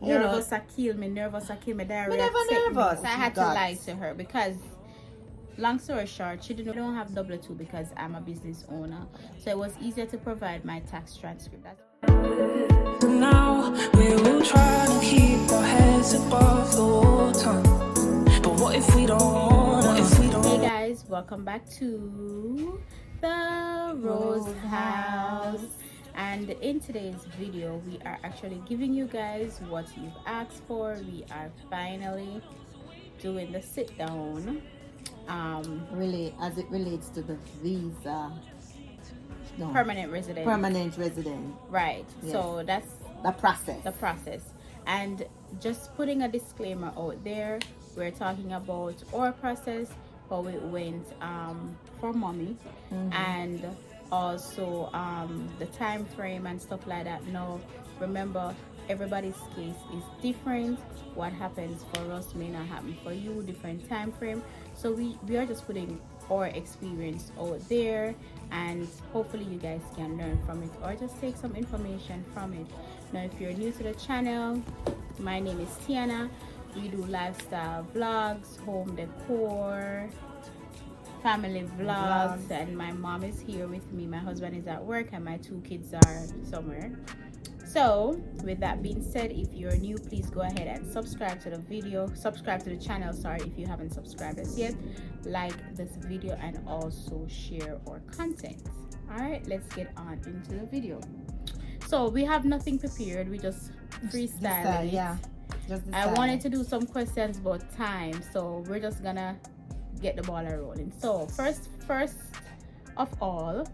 nervous I kill me diarrhea. Me never nervous. So I had to lie to her because, long story short, she don't have W-2 because I'm a business owner. So it was easier to provide my tax transcript. So now we will try to keep our heads above the water. But what if we don't? Hey guys, welcome back to the Rose House. And in today's video, we are actually giving you guys what you've asked for. We are finally doing the sit down. Really, as it relates to the visa. No. Permanent resident. Right. Yes. So that's the process. And just putting a disclaimer out there, we're talking about our process, but we went for mommy, and also the time frame and stuff like that. Now remember, everybody's case is different. What happens for us may not happen for you, different time frame. So we are just putting our experience out there, and hopefully you guys can learn from it or just take some information from it. Now if you're new to the channel, my name is Tiahna. We do lifestyle vlogs, home decor, family vlogs, and my mom is here with me. My husband is at work and my two kids are somewhere. So with that being said, if you're new, please go ahead and subscribe to the channel, sorry, if you haven't subscribed as yet. Like this video and also share our content. All right, let's get on into the video. So we have nothing prepared, we just freestyle. Yeah, I wanted to do some questions about time, so we're just gonna get the ball rolling. So first of all,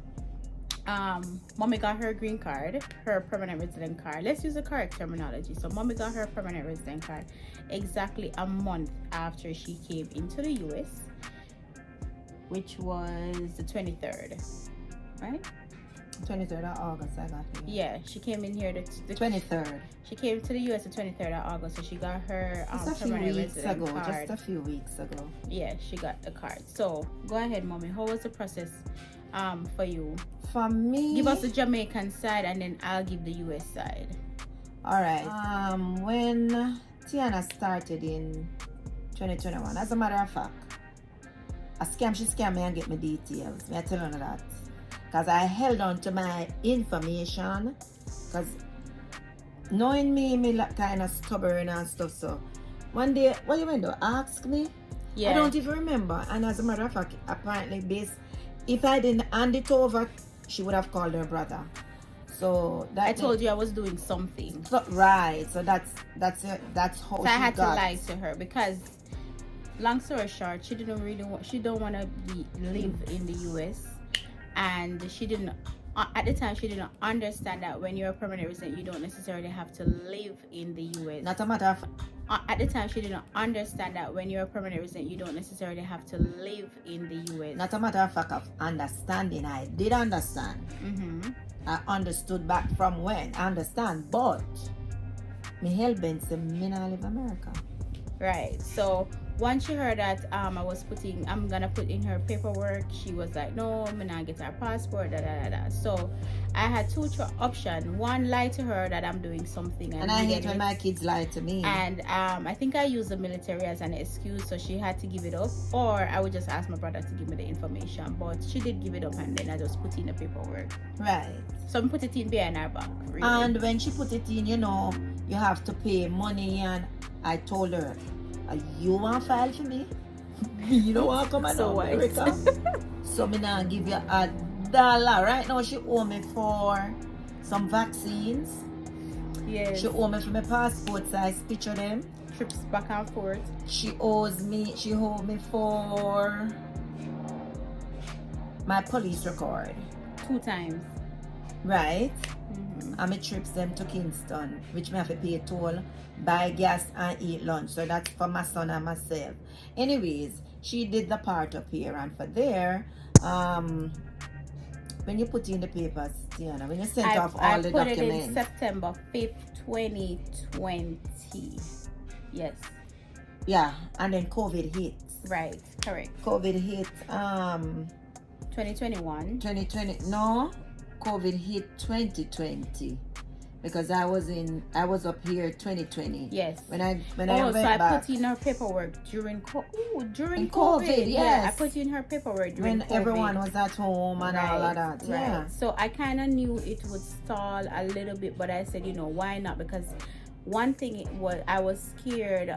mommy got her green card, her permanent resident card. Let's use the correct terminology. So mommy got her permanent resident card exactly a month after she came into the US, which was the 23rd, right? 23rd of August I got here. Yeah, she came in here the 23rd. She came to the US the 23rd of August, so she got her permanent resident card. Just a few weeks ago. Yeah, she got the card. So go ahead, mommy. How was the process for you? For me, give us the Jamaican side and then I'll give the US side. All right. When Tiahna started in 2021, as a matter of fact, she scammed me and get me details. May I tell you that? Because I held on to my information, because knowing me kind of stubborn and stuff. So one day, what you mean though? Ask me. Yeah. I don't even remember. And as a matter of fact, apparently, if I didn't hand it over, she would have called her brother. So that I told you I was doing something. So, right. So that's it. That's how. So I had to lie to her because, long story short, she don't want to live in the US. And she didn't, at the time, she didn't understand that when you're a permanent resident, you don't necessarily have to live in the US. Not a matter of... At the time, she didn't understand that when you're a permanent resident, you don't necessarily have to live in the US. Not a matter of fact of understanding. I did understand. I understood back from when. I understand. But, me hellbent say me not live in America. Right. So once she heard that I'm gonna put in her paperwork, she was like, no, I'm not get her passport, So I had two options. One, lie to her that I'm doing something, and I hate when my kids lie to me. And I think I used the military as an excuse, so she had to give it up, or I would just ask my brother to give me the information. But she did give it up, and then I just put in the paperwork. Right. So I put it in behind her back. Really. And when she put it in, you have to pay money, and I told her, you want to file for me? You don't want to come to America? So me now give you $1. Right now she owe me for some vaccines. Yes. She owe me for my passport size picture them. Trips back and forth. She owed me for my police record. 2 times. Right? And my trips them to Kingston, which me have to pay a toll, buy gas and eat lunch. So that's for my son and myself. Anyways, she did the part up here, and for there, when you put in the papers, Tiahna, when you sent off all the documents. I put it in September 5th, 2020. Yes. Yeah, and then COVID hit. Right, correct. COVID hit 2021. 2020, no. COVID hit 2020. because I was up here 2020. Yes. When I went so I back. put in her paperwork during COVID. COVID. Yes. Yeah, I put in her paperwork during when COVID. everyone was at home and all of that. Right. Yeah. So I kind of knew it would stall a little bit, but I said, why not? Because one thing I was scared.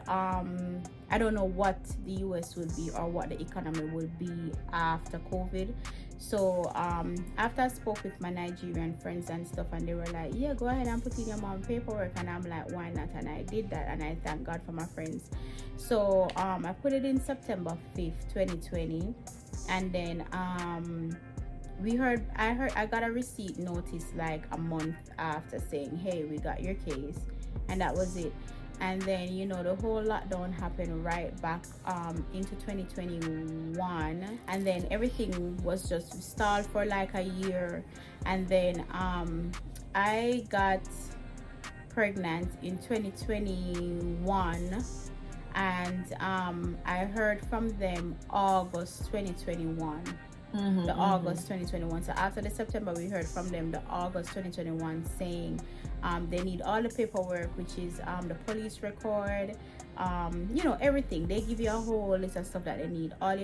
I don't know what the US would be or what the economy would be after COVID. So after I spoke with my Nigerian friends and stuff, and they were like, yeah, go ahead and put in your mom paperwork, and I'm like, why not? And I did that, and I thank God for my friends. So I put it in September 5th 2020, and then I got a receipt notice like a month after saying, hey, we got your case, and that was it. And then the whole lockdown happened right back into 2021, and then everything was just stalled for like a year. And then I got pregnant in 2021, and I heard from them August 2021. August 2021. So after the September, we heard from them the August 2021 saying they need all the paperwork, which is the police record, everything. They give you a whole list of stuff that they need, all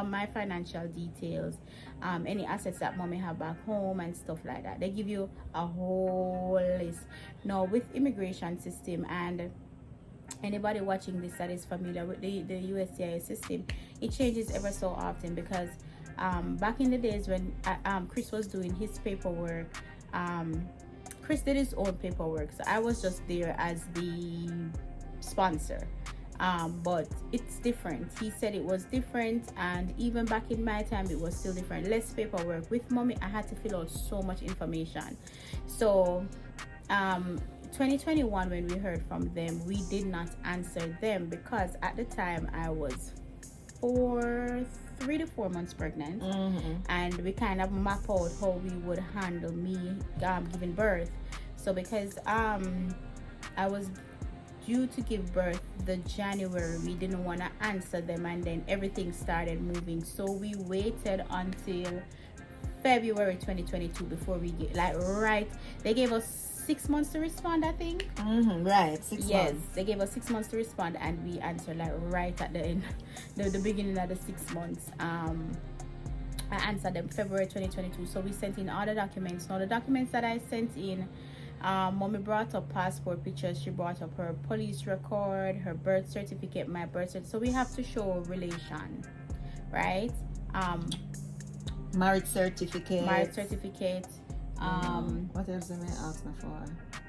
my financial details, any assets that mommy have back home and stuff like that. They give you a whole list. Now with immigration system, and anybody watching this that is familiar with the USCIS system, it changes ever so often, because back in the days when Chris was doing his paperwork, Chris did his own paperwork, so I was just there as the sponsor, but it's different. He said it was different, and even back in my time it was still different. Less paperwork. With mommy, I had to fill out so much information. So 2021, when we heard from them, we did not answer them, because at the time I was 3 to 4 months pregnant, and we kind of map out how we would handle me giving birth. So because I was due to give birth the January, we didn't want to answer them, and then everything started moving, so we waited until February 2022 before we get they gave us 6 months to respond, I think. Right, 6 months. Yes, they gave us 6 months to respond, and we answered right at the end, the beginning of the 6 months. I answered them February 2022. So we sent in all the documents. Now the documents that I sent in, mommy brought up passport pictures. She brought up her police record, her birth certificate, my birth certificate. So we have to show relation, right? Marriage certificate. What else did I ask me for?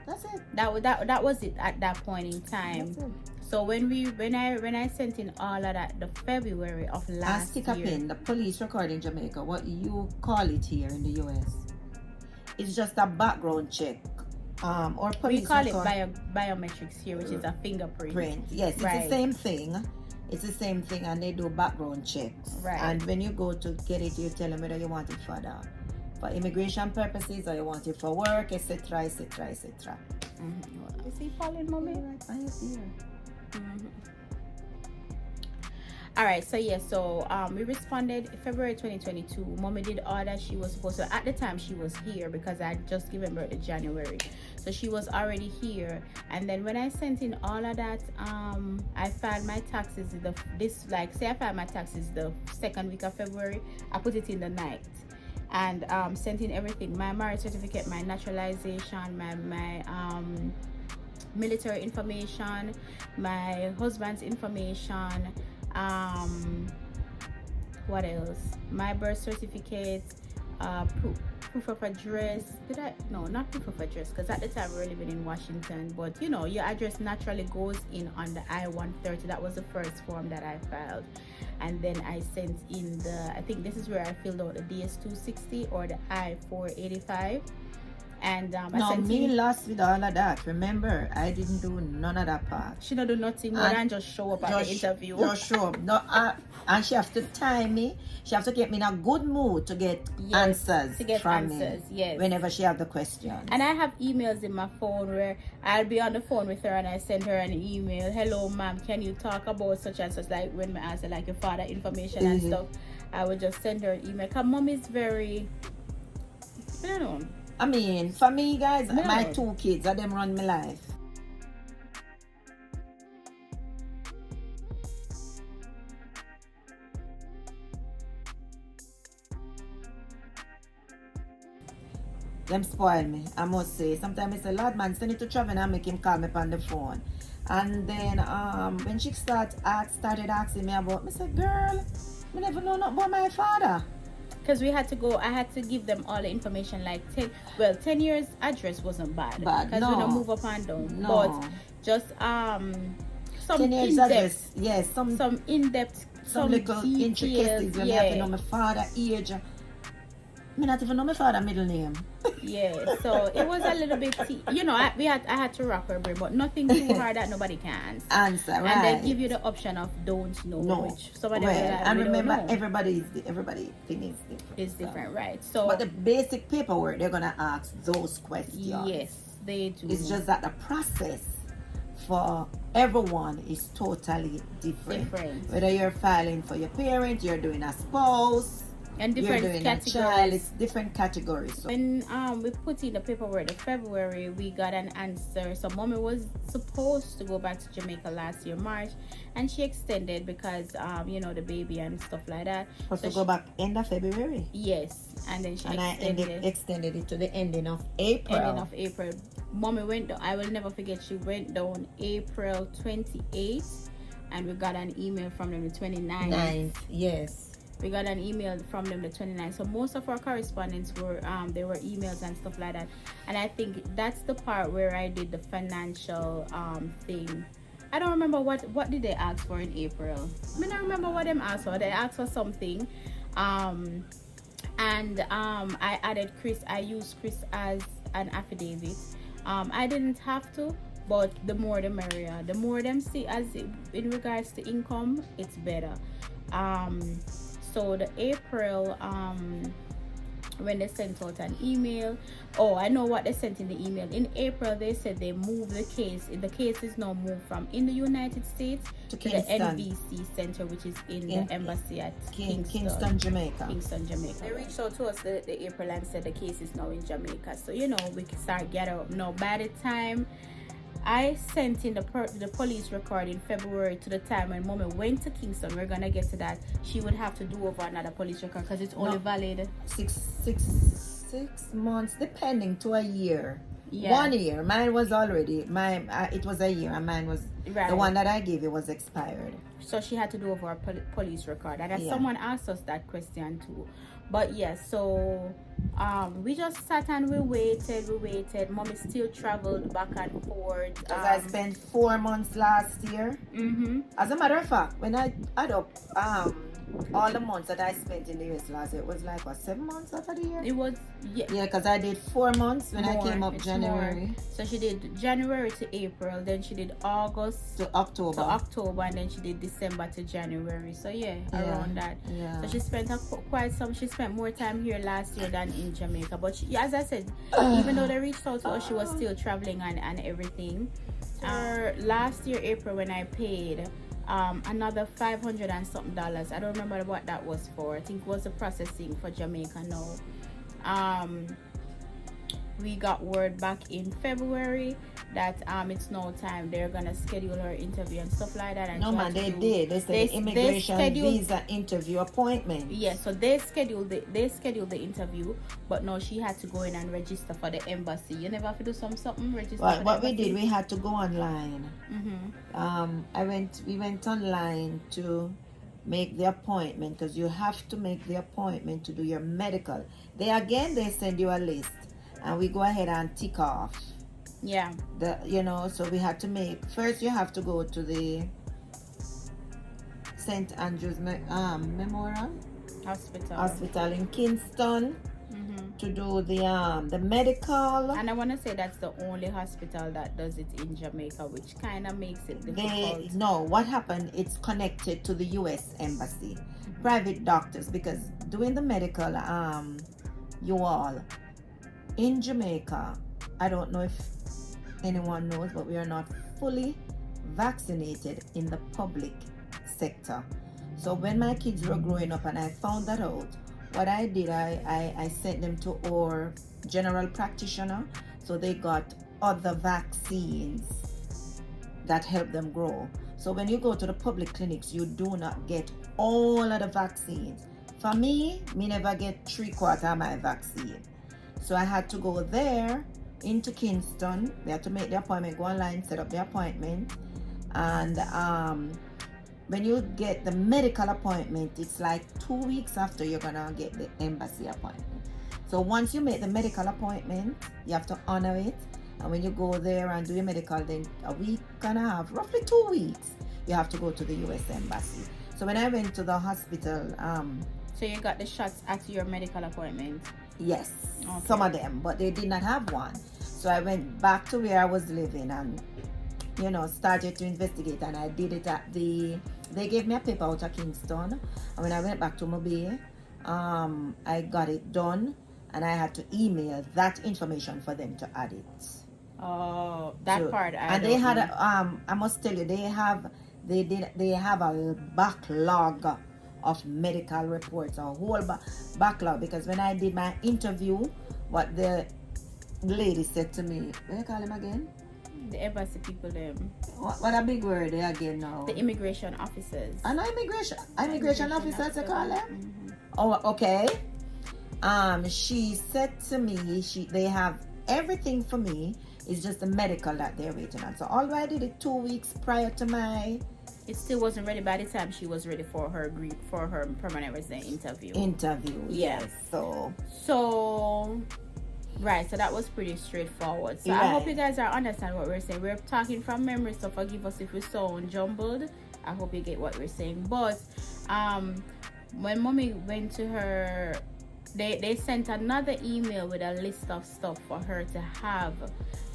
That's it. That was it at that point in time. So when I sent in all of that, the February of last stick year. up in the police record in Jamaica, what you call it here in the US, it's just a background check. Or police we call record. it biometrics here, which is a fingerprint. Yes, it's the same thing. It's the same thing, and they do background checks. Right. And when you go to get it, you tell them whether you want it for immigration purposes, or you want it for work, etc., etc., etc. You see, Pauline, mommy? I see her. All right, so we responded February 2022. Mommy did all that she was supposed to. At the time, she was here because I had just given birth in January, so she was already here. And then when I sent in all of that, I filed my taxes I filed my taxes the second week of February. I put it in the night, and sent in everything: my marriage certificate, my naturalization, my military information, my husband's information, what else, my birth certificate, proof of address. Not proof of address, because at the time we were living in Washington, but your address naturally goes in on the I-130. That was the first form that I filed. And then I sent in I think this is where I filled out the DS-260 or the I-485. And lost with all of that. Remember, I didn't do none of that part. She don't do nothing more than just show up at the interview. Just show up. And she have to time me. She have to get me in a good mood to get answers from me. Yes. Whenever she have the questions. And I have emails in my phone where I'll be on the phone with her and I send her an email. Hello, ma'am, can you talk about such and such? Like when I ask her like your father information and stuff, I would just send her an email. Cause mom is very, I don't know. I mean, for me, guys, No. my 2 kids, them run my life. Them spoil me, I must say. Sometimes I say, Lord man, send it to Travis and make him call me on the phone. And then when she started asking me about, I said, girl, I never know nothing about my father. Because I had to give them all the information, like 10 years address wasn't bad. Because no. we don't move up and down. No. But just some 10 years in-depth, address, yes, some in-depth, some little details, intricacies when you have to know my father age. I not even know my father middle name. Yeah, so it was a little bit, I had to rock her brain, but nothing too hard that nobody can answer. Right. And they give you the option of don't know, which somebody will like, and we remember, don't know. everybody thing is different. It's different, right? So, but the basic paperwork, they're gonna ask those questions. Yes, they do. It's just that the process for everyone is totally different. Whether you're filing for your parents, you're doing a spouse, and different you're doing categories. a child, it's different categories. So when we put in the paperwork in February, we got an answer. So mommy was supposed to go back to Jamaica last year March, and she extended because the baby and stuff like that. Supposed to go back end of February. Yes, and then I extended it to the ending of April. Mommy went down. I will never forget. She went down April 28th, and we got an email from them the 29th. Yes. We got an email from them the 29th. So most of our correspondence were there were emails and stuff like that. And I think that's the part where I did the financial thing. I don't remember what did they ask for in April. I don't remember what them asked for. They asked for something. I added Chris. I used Chris as an affidavit. I didn't have to, but the more the merrier. The more them see as in regards to income, it's better. So the April, when they sent out an email, I know what they sent in the email. In April, they said they moved the case. The case is now moved from in the United States to the NVC Center, which is in the embassy at Kingston, Jamaica. They reached out to us the April and said the case is now in Jamaica. So, we can start gather up. Now, by the time I sent in the police record in February to the time when mommy went to Kingston, we're gonna get to that. She would have to do over another police record because it's only valid 6 months, depending, to a year. Yeah. 1 year. Mine was already it was a year, and mine was the one that I gave you was expired. So she had to do over a police record, and someone asked us that question too. But yes, so we just sat and we waited. Mommy still traveled back and forth. Because I spent 4 months last year. As a matter of fact, when I add up all the months that I spent in the US last year, it was like 7 months out of the year. It was because I did 4 months when I came up January. More. So she did January to April, then she did August to October, and then she did December to January. So around that. So she spent she spent more time here last year than in Jamaica. But as I said, even though they reached out to us, she was still traveling and everything. Last year April, when I paid another $500 and something. I don't remember what that was for. I think it was the processing for Jamaica now. We got word back in February that it's no time. They're gonna schedule her interview and stuff like that. And no man, they did. They said the immigration visa interview appointment. Yeah, so they scheduled the interview, but no, she had to go in and register for the embassy. You never have to do something register. Well, what we did, we had to go online. We went online to make the appointment, because you have to make the appointment to do your medical. They send you a list, and we go ahead and tick off. Yeah. So we had to first you have to go to the St. Andrew's Memorial Hospital in Kingston to do the medical. And I want to say that's the only hospital that does it in Jamaica, which kind of makes it difficult. No, what happened, it's connected to the US Embassy. Private doctors, because doing the medical, you all, in Jamaica, I don't know if anyone knows, but we are not fully vaccinated in the public sector. So when my kids were growing up and I found that out, what I did, I sent them to our general practitioner, so they got other vaccines that help them grow. So when you go to the public clinics, you do not get all of the vaccines. For me never get 3/4 of my vaccine. So I had to go there into Kingston. They had to make the appointment, go online, set up the appointment. And when you get the medical appointment, it's like 2 weeks after you're gonna get the embassy appointment. So once you make the medical appointment, you have to honor it. And when you go there and do your medical, then a week and a half, roughly 2 weeks, you have to go to the US embassy. So when I went to the hospital, So you got the shots at your medical appointment? yes, Okay. some of them, but they did not have one. So I went back to where I was living and, started to investigate. And I did it at they gave me a paper out of Kingston. And when I went back to Mobile, I got it done. And I had to email that information for them to add it. Oh, that part. They had I must tell you, they have a backlog of medical reports, a whole backlog, because when I did my interview, what the lady said to me, what do you call him again? The embassy people, them. What a big word they again now. The immigration officers. And immigration officers they call them? Mm-hmm. Oh, okay. She said to me, they have everything for me. It's just the medical that they're waiting on. So although I did it 2 weeks prior to my... It still wasn't ready by the time she was ready for her permanent resident interview. Yes. So right, so that was pretty straightforward. So I hope you guys are understand what we're saying. We're talking from memory, so forgive us if we sound jumbled. I hope you get what we're saying. But when mommy went to her, they sent another email with a list of stuff for her to have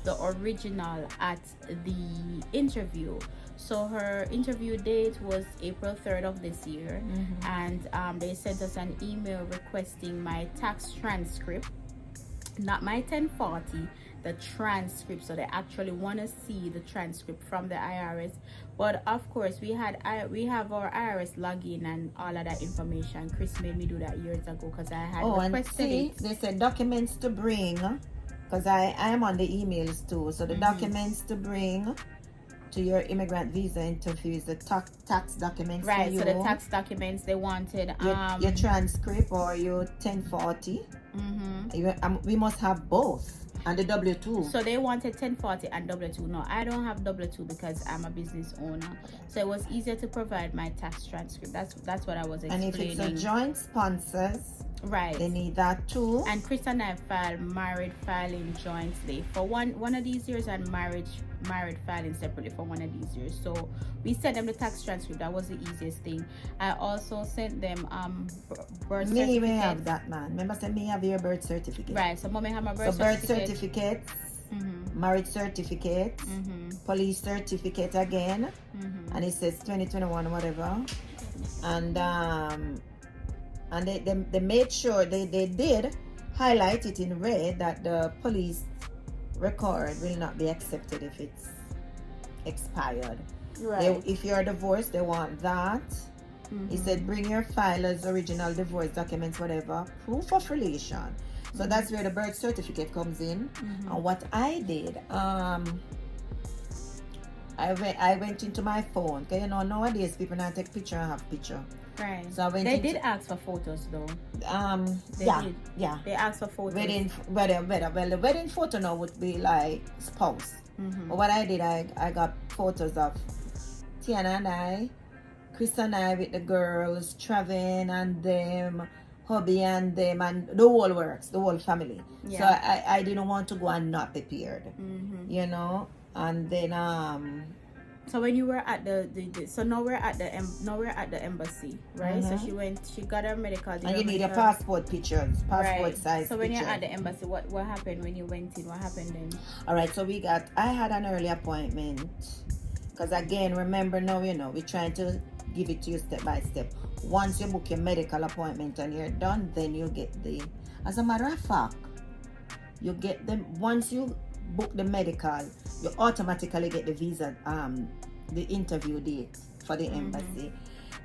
the original at the interview. So her interview date was April 3rd of this year. And they sent us an email requesting my tax transcript, not my 1040, the transcript. So they actually want to see the transcript from the IRS. But of course we have our IRS login and all of that information. Chris made me do that years ago because I had requested it. They said documents to bring, because I am on the emails too. So the documents to bring to your immigrant visa interview is the tax documents. Right, so the tax documents, they wanted your transcript or your 1040. We must have both. And the W2. So they wanted 1040 and W2. No, I don't have W2 because I'm a business owner. So it was easier to provide my tax transcript. That's what I was explaining. And if it's a joint sponsors, right, they need that too. And Chris and I filed married filing jointly for one of these years, and married filing separately for one of these years. So we sent them the tax transcript. That was the easiest thing. I also sent them birth certificate. Me may have that, man. Remember, say me have your birth certificate. Right. So mommy have my birth certificate. Marriage certificate, police certificate again, and it says 2021 whatever. And they made sure they did highlight it in red that the police record will not be accepted if it's expired. Right. If you're divorced, they want that. He said bring your filer's original divorce documents, whatever, proof of relation. So that's where the birth certificate comes in. And what I did, I went into my phone, because nowadays people now take picture and have picture. Right. So they did ask for photos though. They asked for photos. Well, the wedding photo now would be like spouse. But what I did, I got photos of Tiahna and I, Chris and I with the girls, Travin and them, hubby and them, and the whole works, the whole family. So I didn't want to go and not prepared, and then so when you were at so now we're at the embassy, right? So she got her medical. And you need your passport pictures, passport size. So when pictures. you're at the embassy, what happened when you went in? What happened then? All right, so I had an early appointment, because again, remember now, we're trying to give it to you step by step. Once you book your medical appointment and you're done, then you get as a matter of fact, you get them once you book the medical, you automatically get the visa, the interview date for the embassy.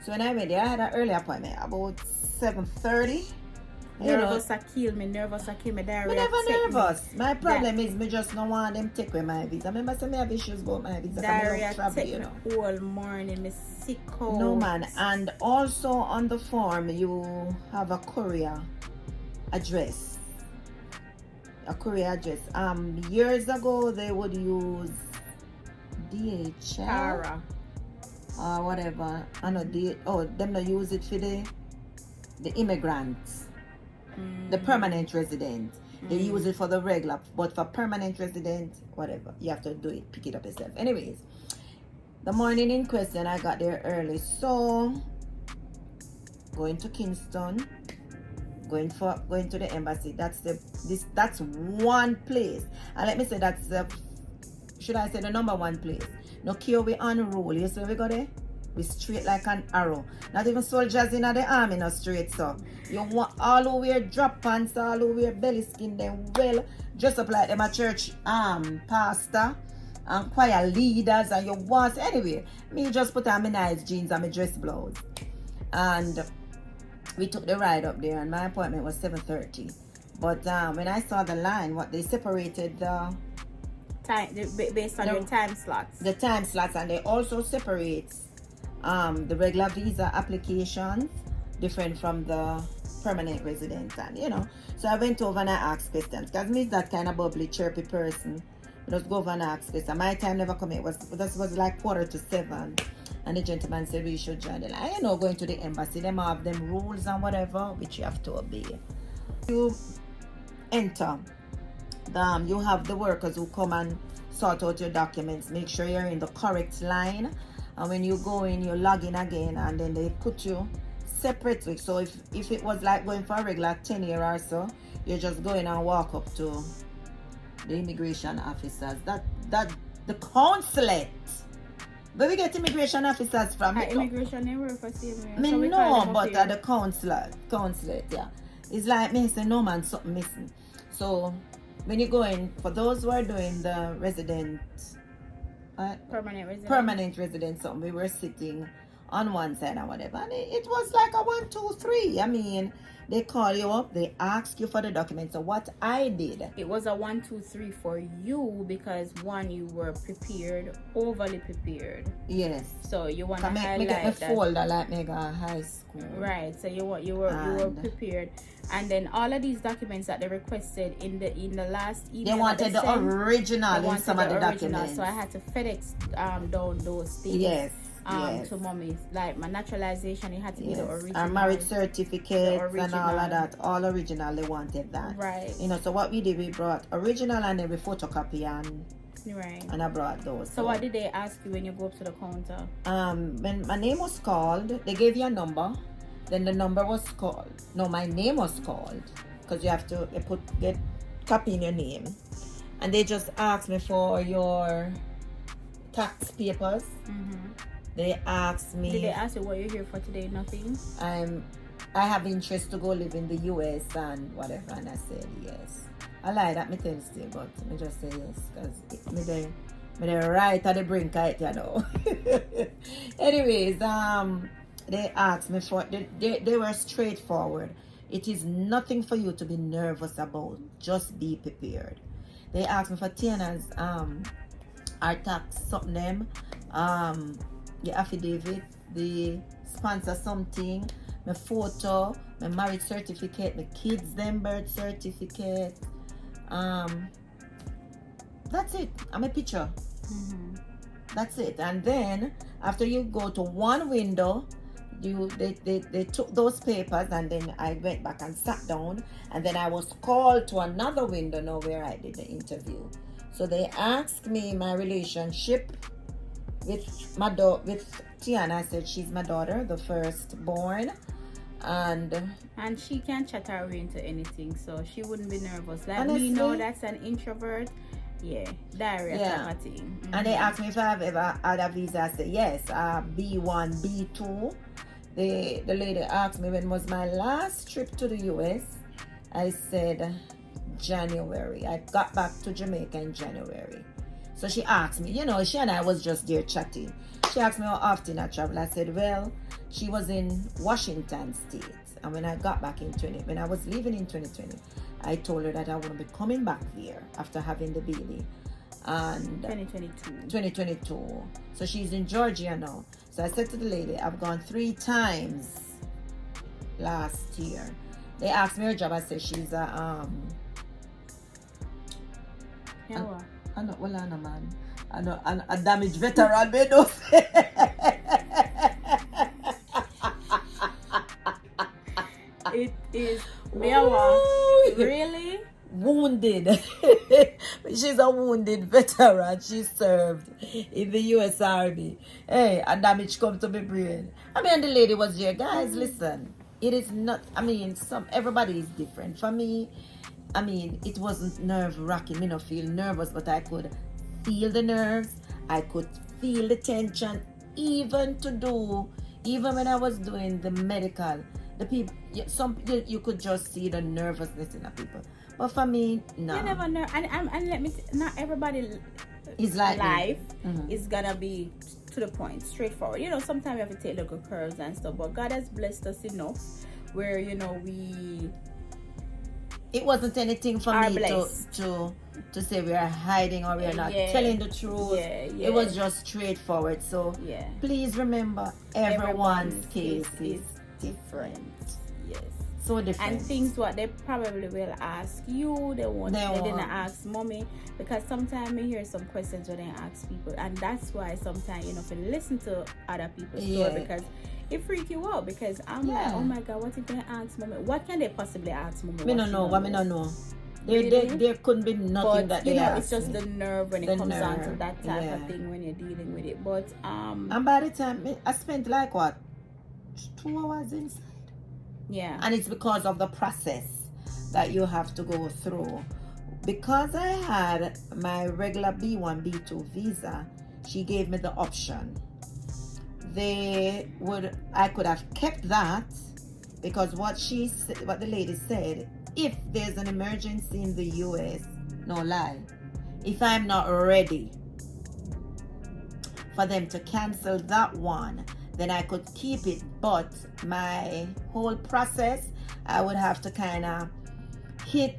So when I went there, I had an early appointment about 7:30, Nervous a kill me, diarrhea. Me never take me. nervous. My problem is me just don't want them take away my visa. Remember say me have issues about my visa. Diarrhea Travel, take you me know. all morning, me sick out. No man, and also on the form you have a courier address. A courier address. Years ago they would use DHL Tara. or whatever. I know them not use it for the immigrants, the permanent resident. They use it for the regular, but for permanent resident, whatever, you have to do it, pick it up yourself. Anyways, the morning in question, I got there early, so going to Kingston, going to the embassy. That's one place, and let me say that's should I say the number one place. No care we on roll. You see we go there? We straight like an arrow. Not even soldiers in the army no straight so. You want all who wear drop pants, all who wear belly skin, them well dress up like them a church pastor and choir leaders, and you want anyway. Me just put on my nice jeans and my dress blouse. And we took the ride up there, and my appointment was 7:30. But when I saw the line, what they separated the Time based on your time slots. The time slots, and they also separate the regular visa applications different from the permanent resident, and you know. So I went over and I asked questions because me is that kind of bubbly, chirpy person. I just go over and ask questions. My time never come. It was like 6:45, and the gentleman said we should join the line. You know, going to the embassy, them have them rules and whatever which you have to obey. You enter. You have the workers who come and sort out your documents, make sure you're in the correct line, and when you go in you log in again, and then they put you separately. So if it was like going for a regular 10 year or so, you just go in and walk up to the immigration officers, that the consulate. Where we get immigration officers from? Immigration they work for same. Me no, but at the consulate, yeah. It's like me say no man, something missing. So when you go in, for those who are doing the permanent resident, something, we were sitting on one side or whatever, and it was like a 1, 2, 3. I mean, they call you up, they ask you for the documents. So what I did, it was a 1, 2, 3 for you because one, you were prepared, overly prepared. Yes. So you want to highlight me get a that. folder like me go high school. Right. So you were prepared, and then all of these documents that they requested in the last email. They wanted the original in some of the documents. So I had to FedEx down those things. Yes. To mommy, like my naturalization, it had to be the original. Our marriage certificates and all of that, all original. They wanted that, right? You know, so what we did, we brought original and then we photocopy and I brought those. So what did they ask you when you go up to the counter? When my name was called, they gave you a number. Then the number was called. No, my name was called because you have to get copy in your name, and they just asked me for your tax papers. They asked me. Did they ask you what you're here for today? Nothing. I have interest to go live in the US and whatever, and I said yes. I lied at me tell still, but I just say yes because me there right at the brink of it, you know. Anyways, they asked me for they were straightforward. It is nothing for you to be nervous about. Just be prepared. They asked me for Tiahna's our tax something them the affidavit, the sponsor something, my photo, my marriage certificate, my kids' them birth certificate. That's it. I'm a picture. That's it. And then after you go to one window, they took those papers, and then I went back and sat down, and then I was called to another window now where I did the interview. So they asked me my relationship with Tiahna. I said she's my daughter, the firstborn, and she can chat her way into anything, so she wouldn't be nervous. Like honestly, me know that's an introvert. Diarrhea type of thing. And they asked me if I've ever had a visa. I said yes, B1, B2. The lady asked me when was my last trip to the US. I said January. I got back to Jamaica in January. So she asked me, you know, she and I was just there chatting. She asked me how often I travel. I said, well, she was in Washington State. And when I got back when I was leaving in 2020, I told her that I wouldn't be coming back there after having the baby. And 2022. So she's in Georgia now. So I said to the lady, I've gone 3 times last year. They asked me her job. I said she's a a damaged veteran. It is Mewa. Really? Wounded. She's a wounded veteran. She served in the US Army. Hey, a damage come to my brain. I mean, the lady was here. Guys, listen. It is not, I mean, everybody is different. For me, I mean, it wasn't nerve-wracking. Me not feel nervous, but I could feel the nerves. I could feel the tension. Even when I was doing the medical, the people, you could just see the nervousness in the people. But for me, no. You never know. And let me not everybody is like life is gonna be to the point, straightforward. You know, sometimes you have to take little curves and stuff, but God has blessed us enough where, you know, it wasn't anything for me to say we are hiding or we are not telling the truth. It was just straightforward. So please remember, everyone's case is different. Yes. So different. And things what they probably will ask you, they didn't ask mommy, because sometimes I hear some questions when they ask people, and that's why sometimes, you know, if you listen to other people's story, because it freak you out, because I'm like, oh my God, what if they ask mommy? What can they possibly ask mommy? Me don't know. What me don't know. There couldn't be nothing that they ask. It's just the nerve when it comes down to that type of thing when you're dealing with it. But and by the time I spent like what, 2 hours inside. Yeah. And it's because of the process that you have to go through. Because I had my regular B1, B2 visa, she gave me the option. I could have kept that, because what the lady said, if there's an emergency in the US, no lie, if I'm not ready for them to cancel that one, then I could keep it. But my whole process, I would have to kind of hit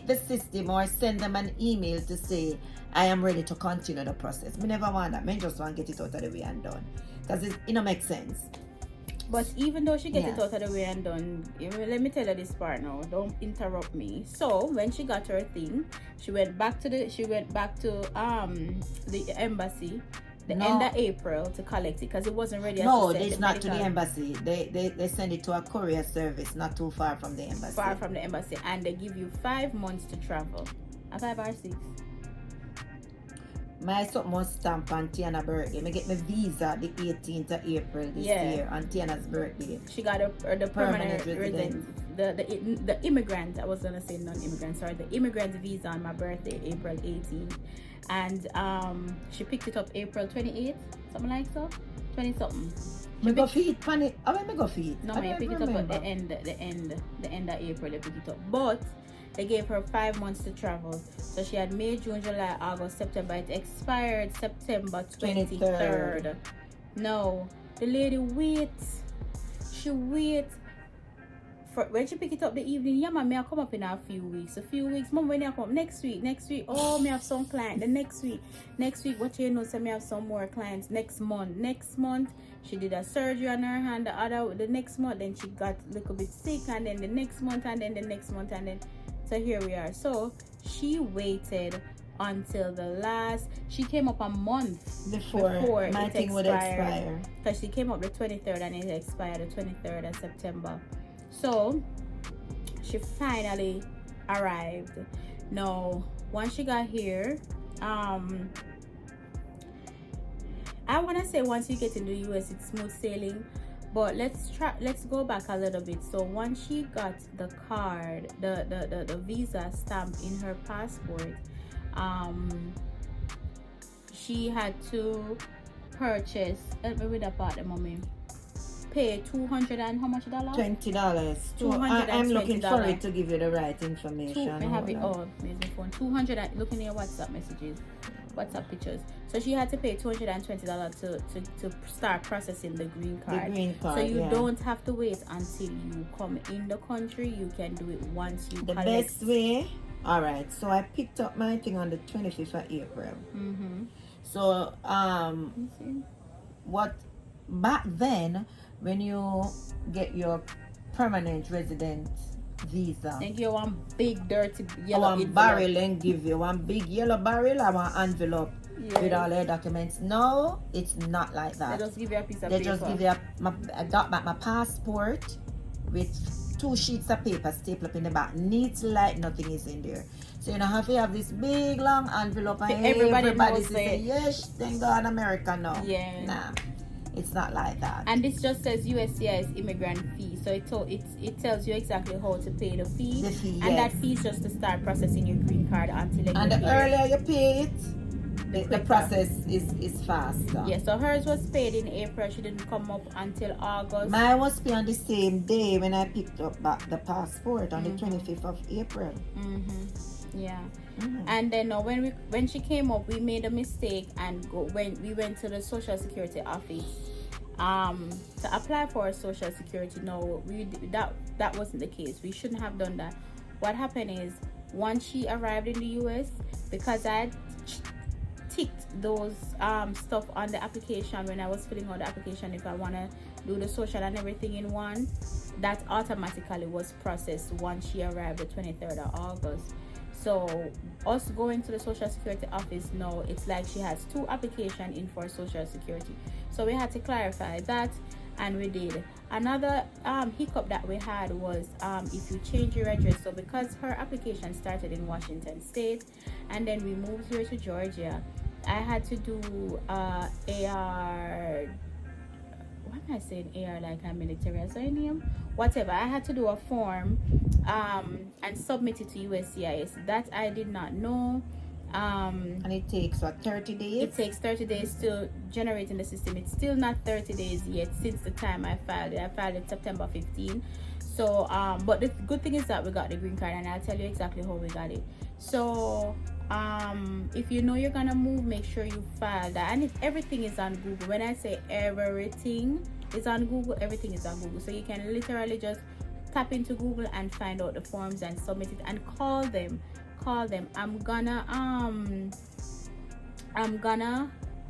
the system or send them an email to say I am ready to continue the process. Me never want that. Me just want to get it out of the way and done, because it don't make sense. But even though she gets it out of the way and done, let me tell her this part now. Don't interrupt me. So when she got her thing, she went back to the embassy end of April to collect it, because it wasn't ready. No, it's not to the embassy. They send it to a courier service not too far from the embassy. Far from the embassy, and they give you 5 months to travel. 5 or 6. My something was stamped on Tiana's birthday. I get my visa the 18th of April this year on Tiana's birthday. She got the permanent residence. The immigrant, I was gonna say non-immigrant, sorry, the immigrant visa on my birthday, April 18th. And she picked it up April 28th, something like so. 20 something. Me go feed panic. I mean, me go feed. No, I picked it up at the end of April. They picked it up, but they gave her 5 months to travel. So she had May, June, July, August, September. It expired September 23rd. No, the lady waits. She waits. For when she pick it up the evening, yeah, man, may I come up in a few weeks. Mom, when I come up next week, oh, me have some client. The next week, what you know, so me have some more clients next month. She did a surgery on her hand. The next month, then she got a little bit sick, and then the next month, and then the next month, and then so here we are. So she waited until she came up a month before my thing would expire, because she came up the 23rd and it expired the 23rd of September. So she finally arrived. Now once she got here, I want to say once you get in the US it's smooth sailing, but let's go back a little bit. So once she got the card, the visa stamp in her passport, she had to purchase, let me read about the moment, pay $200 and how much dollars? $20. I'm looking for it to give you the right information. I have it all. Amazing phone. 200. Looking at your WhatsApp messages. WhatsApp pictures. So she had to pay $220 to start processing the green card. The green card, so you yeah. don't have to wait until you come in the country. You can do it once you The collect. best way. All right. So I picked up my thing on the 25th of April. So what back then when you get your permanent resident visa, They give you one big dirty yellow one envelope. barrel and give you one big yellow barrel or one envelope Yes. with all your documents. No, it's not like They that. just give you a piece of They paper. just give you I got back my passport with 2 sheets of paper stapled up in the back, neat like nothing is in there. So you don't have to have this big long envelope and Everybody knows say, it. yes, thank God America now. Yeah. Nah, it's not like that. And this just says USCIS immigrant fee. So it tells you exactly how to pay the fee. The fee, and yes. that fee is just to start processing your green card until you And get the here. earlier you pay it, the quicker. process is faster. Yeah, so hers was paid in April. She didn't come up until August. Mine was paid on the same day when I picked up back the passport on the 25th of April. Yeah. And then when she came up, we made a mistake and when we went to the Social Security office to apply for Social Security. No, that wasn't the case. We shouldn't have done that. What happened is once she arrived in the US, because I ticked those stuff on the application when I was filling out the application, if I want to do the social and everything in one, that automatically was processed once she arrived the 23rd of August. So us going to the Social Security office now, it's like she has 2 applications in for Social Security. So we had to clarify that, and we did. Another hiccup that we had was if you change your address. So because her application started in Washington State and then we moved here to Georgia, I had to do AR, what am I saying, AR like a military assignment, whatever. I had to do a form and submit it to USCIS. That I did not know. And it takes what, 30 days? It takes 30 days to generate in the system. It's still not 30 days yet since the time I filed it. I filed it September 15. So but the good thing is that we got the green card, and I'll tell you exactly how we got it. So if you know you're gonna move, make sure you file that. And if everything is on Google, when I say everything is on Google, everything is on Google. So you can literally just tap into Google and find out the forms and submit it, and call them. I'm gonna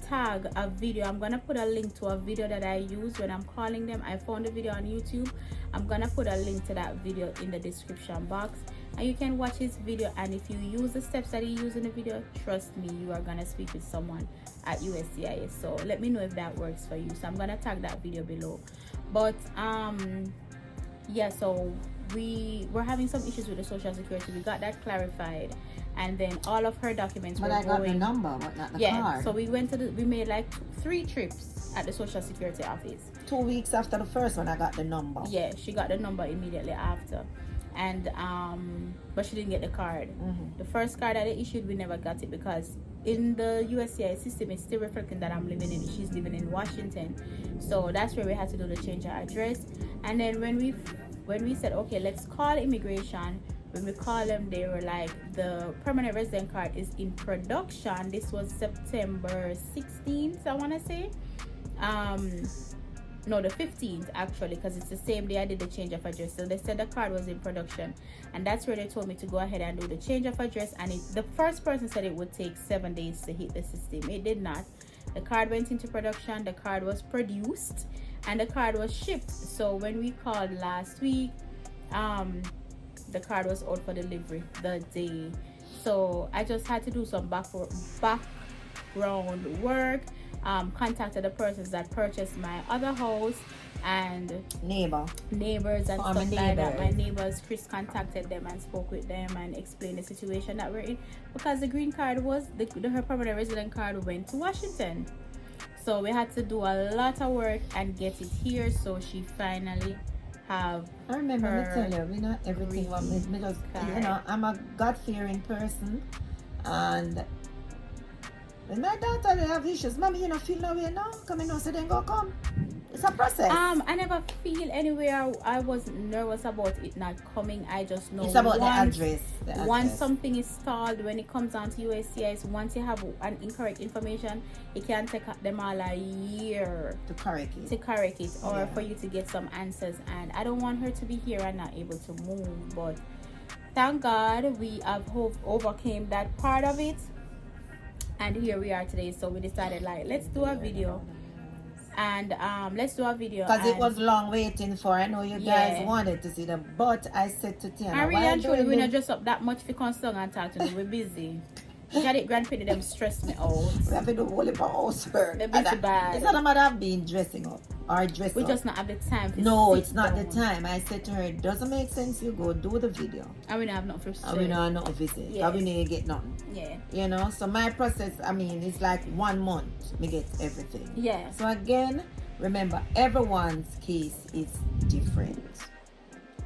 tag a video. I'm gonna put a link to a video that I use when I'm calling them. I found a video on YouTube. I'm gonna put a link to that video in the description box, and you can watch his video. And if you use the steps that he used in the video, trust me, you are gonna speak with someone at USCIS. So let me know if that works for you. So I'm gonna tag that video below. But yeah, so we were having some issues with the Social Security. We got that clarified, and then all of her documents But were I got going. the number, but not the Yeah, card. so we made like 3 trips at the Social Security office. 2 weeks after the first one, I got the number. Yeah, she got the number immediately after, and but she didn't get the card. The first card that they issued, we never got it because in the USCIS system, it's still reflecting that she's living in Washington. So that's where we had to do the change of address. And then when we said, okay, let's call immigration, when we called them, they were like, the permanent resident card is in production. This was September 16th, I want to say. No, the 15th actually, because it's the same day I did the change of address. So they said the card was in production, and that's where they told me to go ahead and do the change of address. And the first person said it would take 7 days to hit the system. It did not. The card went into production, the card was produced, and the card was shipped. So when we called last week, the card was out for delivery the day. So I just had to do some background work, contacted the persons that purchased my other house and neighbors and stuff like that. My neighbors, Chris contacted them and spoke with them and explained the situation that we're in, because the green card was her permanent resident card went to Washington. So we had to do a lot of work and get it here. So she finally have. I remember me tell you, we not everything was because you know I'm a God-fearing person, and when my daughter they have issues, mommy, you know, feel no way now. Come in, so then go come. It's a process. I never feel anywhere I was nervous about it not coming. I just know It's about once, the address. once something is stalled, when it comes down to USCIS, once you have an incorrect information, it can take them all a year to correct it, or for you to get some answers. And I don't want her to be here and not able to move, but thank God we have overcame that part of it, and here we are today. So we decided, like, let's do a video. And because it was long waiting for. I know you guys wanted to see them, but I said to Tiahna, I really and truly we're not just up that much for constant and talk to them. We're busy. Janet grandparents them stress me out. We have to do all of our housework. They're busy bad. It's not a matter of being dressing up or dressing We up. just not have the time. No, it's not the time. I said to her, it doesn't make sense. You go do the video. And we don't have nothing for stress. And we don't have nothing to visit. Yes. We need to get nothing. Yeah. You know, so my process, I mean, it's like 1 month. Me get everything. Yeah. So again, remember, everyone's case is different.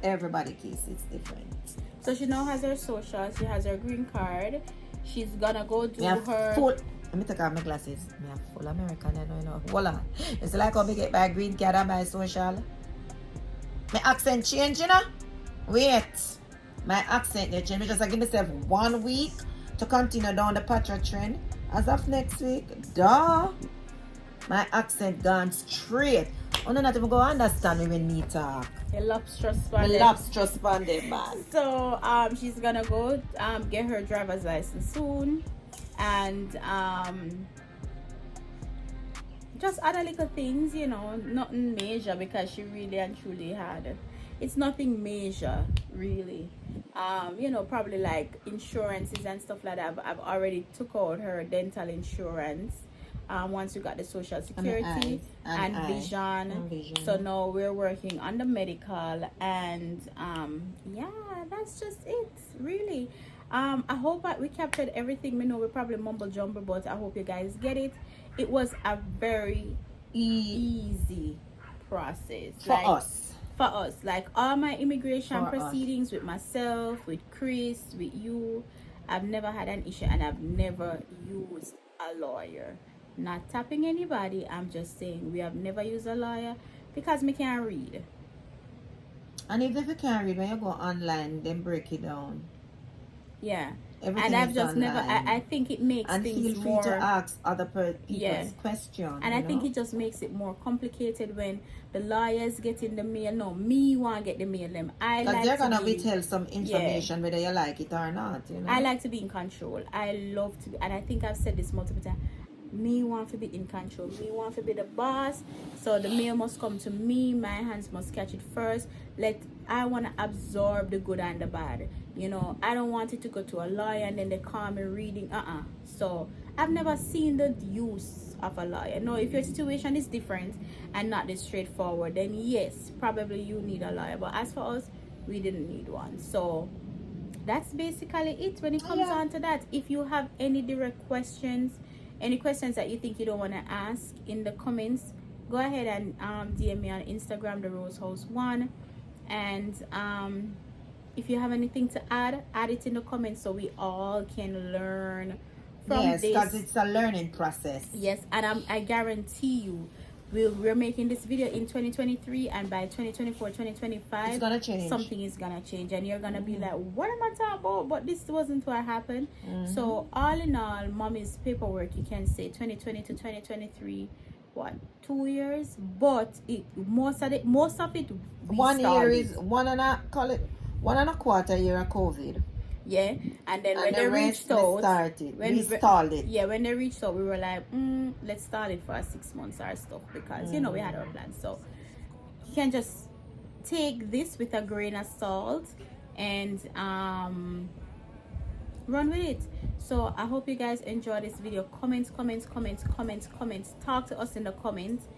Everybody's case is different. So she now has her social. She has her green card. She's gonna go do her. Let me take off my glasses. I have full American, you know. Voila. It's like how me get my green card and my social. My accent change, you know. Wait. My accent they change. Because I give myself 1 week to continue down the Patra trend. As of next week, duh. My accent gone straight. Oh, no, not even go understand me when me talk. A lobster spanded. Lobster spanded, man. So she's gonna go get her driver's license soon, and just other little things, you know, nothing major, because she really and truly had, it's nothing major really. You know, probably like insurances and stuff like that. I've already took out her dental insurance. Once we got the social security and vision. So now we're working on the medical, and yeah, that's just it really. I hope that we captured everything. We know we probably mumble jumble, but I hope you guys get it. It was a very easy process for us, like all my immigration proceedings with myself, with Chris, with you, I've never had an issue, and I've never used a lawyer. Not tapping anybody, I'm just saying we have never used a lawyer because me can't read. And if you can't read, when you go online, then break it down. Yeah. Everything and I've is just online. never, I think it makes and things feel more, free to ask other people's questions. And I think it just makes it more complicated when the lawyers get in the mail. No, me want to get the mail them. Because they're gonna withhold some information whether you like it or not. You know? I like to be in control. I love to be, and I think I've said this multiple times. Me want to be in control. Me want to be the boss. So the mail must come to me. My hands must catch it first. I want to absorb the good and the bad. You know, I don't want it to go to a lawyer and then they call me reading. So I've never seen the use of a lawyer. No, if your situation is different and not this straightforward, then yes, probably you need a lawyer. But as for us, we didn't need one. So that's basically it when it comes on to that. If you have any direct questions, any questions that you think you don't want to ask in the comments, go ahead and DM me on Instagram, therosehouse1. And if you have anything to add it in the comments so we all can learn from this. Yes, because it's a learning process. Yes, and I guarantee you, we're making this video in 2023, and by 2024, 2025, it's gonna change. Something is gonna change, and you're gonna be like, what am I talking about? But this wasn't what happened. So all in all, mommy's paperwork, you can say 2020 to 2023, what, 2 years? But most of it 1 year is 1.25 year of COVID. Yeah, and then when they reached out, we stalled it. Yeah, when they reached out, we were like, let's start it for 6 months or stuff, because you know we had our plans. So you can just take this with a grain of salt and run with it. So I hope you guys enjoy this video. Comments. Talk to us in the comments.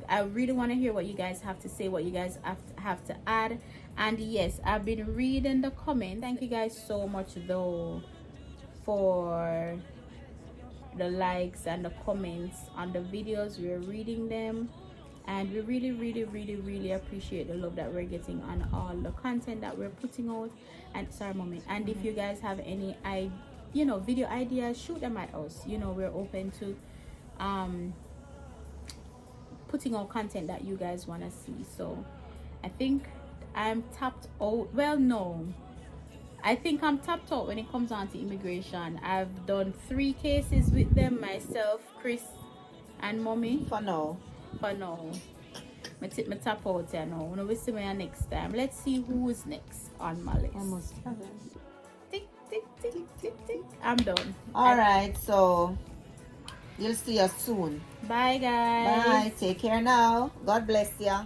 I really want to hear what you guys have to say, what you guys have to add. And yes, I've been reading the comments. Thank you guys so much though for the likes and the comments on the videos. We're reading them, and we really appreciate the love that we're getting on all the content that we're putting out. And sorry, mommy. And if you guys have any video ideas, shoot them at us. You know, we're open to putting out content that you guys want to see. So I think I'm tapped out. Well, no, I think I'm tapped out when it comes on to immigration. I've done 3 cases with them, myself, Chris, and Mommy. For now. For now. I tip my tap out here now. When we see me next time. Let's see who is next on my list. Almost. Tick, tick, tick, tick, tick. I'm done. Alright, so you'll see us soon. Bye, guys. Bye. Take care now. God bless you.